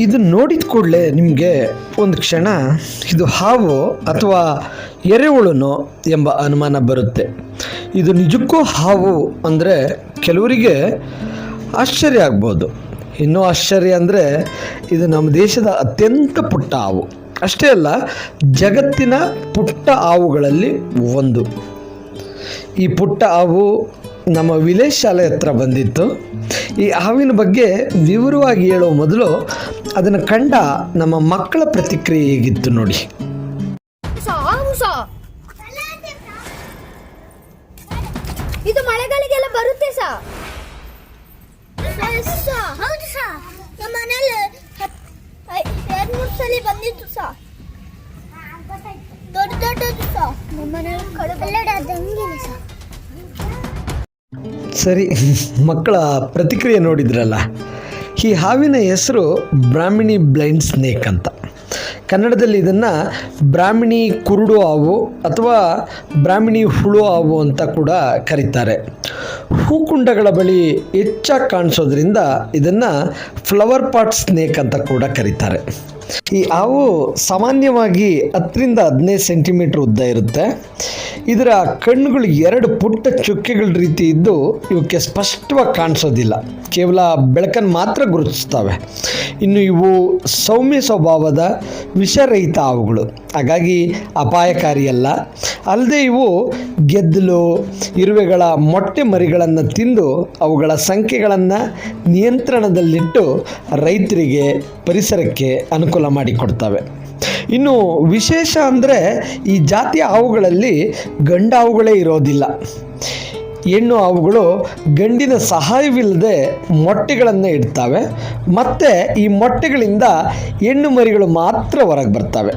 ಇದು ನೋಡಿದ ಕೂಡಲೇ ನಿಮಗೆ ಒಂದು ಕ್ಷಣ ಇದು ಹಾವು ಅಥವಾ ಎರೆಹುಳುನೋ ಎಂಬ ಅನುಮಾನ ಬರುತ್ತೆ. ಇದು ನಿಜಕ್ಕೂ ಹಾವು ಅಂದರೆ ಕೆಲವರಿಗೆ ಆಶ್ಚರ್ಯ ಆಗ್ಬೋದು. ಇನ್ನೂ ಆಶ್ಚರ್ಯ ಅಂದರೆ ಇದು ನಮ್ಮ ದೇಶದ ಅತ್ಯಂತ ಪುಟ್ಟ ಹಾವು. ಅಷ್ಟೇ ಅಲ್ಲ, ಜಗತ್ತಿನ ಪುಟ್ಟ ಹಾವುಗಳಲ್ಲಿ ಒಂದು. ಈ ಪುಟ್ಟ ಹಾವು ನಮ್ಮ ವಿಲೇಜ್ ಶಾಲೆ ಹತ್ರ ಬಂದಿತ್ತು. ಈ ಹಾವಿನ ಬಗ್ಗೆ ವಿವರವಾಗಿ ಹೇಳೋ ಮೊದಲು ಅದನ್ನು ಕಂಡ ನಮ್ಮ ಮಕ್ಕಳ ಪ್ರತಿಕ್ರಿಯೆ ಹೇಗಿತ್ತು ನೋಡಿ. ಇದು ಮಳೆಗಾಲಕ್ಕೆಲ್ಲ ಬರುತ್ತೆ ಸಾ. ಹೌದು ಸಾ, ನಮ್ಮ ಮನೇಲಿ 2-3 ಸಲ ಬಂದಿತ್ತು ಸಾ. ದೊಡ್ಡದು ಸಾ. ನಮ್ಮ ಮನೇಲಿ ಕಡಬಲ್ಲಡೆ ಸಾ. ಸರಿ, ಮಕ್ಕಳ ಪ್ರತಿಕ್ರಿಯೆ ನೋಡಿದ್ರಲ್ಲ. ಈ ಹಾವಿನ ಹೆಸರು ಬ್ರಾಹ್ಮಿಣಿ ಬ್ಲೈಂಡ್ ಸ್ನೇಕ್ ಅಂತ. ಕನ್ನಡದಲ್ಲಿ ಇದನ್ನು ಬ್ರಾಹ್ಮಿಣಿ ಕುರುಡು ಹಾವು ಅಥವಾ ಬ್ರಾಹ್ಮಿಣಿ ಹುಳು ಹಾವು ಅಂತ ಕೂಡ ಕರೀತಾರೆ. ಹೂಕುಂಡಗಳ ಬಳಿ ಹೆಚ್ಚಾಗಿ ಕಾಣಿಸೋದ್ರಿಂದ ಇದನ್ನು ಫ್ಲವರ್ ಪಾಟ್ ಸ್ನೇಕ್ ಅಂತ ಕೂಡ ಕರೀತಾರೆ. ಈ ಹಾವು ಸಾಮಾನ್ಯವಾಗಿ 10-15 ಸೆಂಟಿಮೀಟ್ರ್ ಉದ್ದ ಇರುತ್ತೆ. ಇದರ ಕಣ್ಣುಗಳು 2 ಪುಟ್ಟ ಚುಕ್ಕೆಗಳ ರೀತಿ ಇದ್ದು ಇವಕ್ಕೆ ಸ್ಪಷ್ಟವಾಗಿ ಕಾಣಿಸೋದಿಲ್ಲ, ಕೇವಲ ಬೆಳಕನ್ನು ಮಾತ್ರ ಗುರುತಿಸ್ತವೆ. ಇನ್ನು ಇವು ಸೌಮ್ಯ ಸ್ವಭಾವದ ವಿಷರಹಿತ ಹಾವುಗಳು, ಹಾಗಾಗಿ ಅಪಾಯಕಾರಿಯಲ್ಲ. ಅಲ್ಲದೆ ಇವು ಗೆದ್ದಲು, ಇರುವೆಗಳ ಮೊಟ್ಟೆ ಮರಿಗಳನ್ನು ತಿಂದು ಅವುಗಳ ಸಂಖ್ಯೆಗಳನ್ನು ನಿಯಂತ್ರಣದಲ್ಲಿಟ್ಟು ರೈತರಿಗೆ, ಪರಿಸರಕ್ಕೆ ಅನುಕೂಲ ಮಾಡಿಕೊಡ್ತವೆ. ಇನ್ನು ವಿಶೇಷ ಅಂದರೆ ಈ ಜಾತಿಯ ಹಾವುಗಳಲ್ಲಿ ಗಂಡು ಹಾವುಗಳೇ ಇರೋದಿಲ್ಲ. ಹೆಣ್ಣು ಹಾವುಗಳು ಗಂಡಿನ ಸಹಾಯವಿಲ್ಲದೆ ಮೊಟ್ಟೆಗಳನ್ನು ಇಡ್ತವೆ. ಮತ್ತು ಈ ಮೊಟ್ಟೆಗಳಿಂದ ಹೆಣ್ಣು ಮರಿಗಳು ಮಾತ್ರ ಹೊರಗೆ ಬರ್ತವೆ.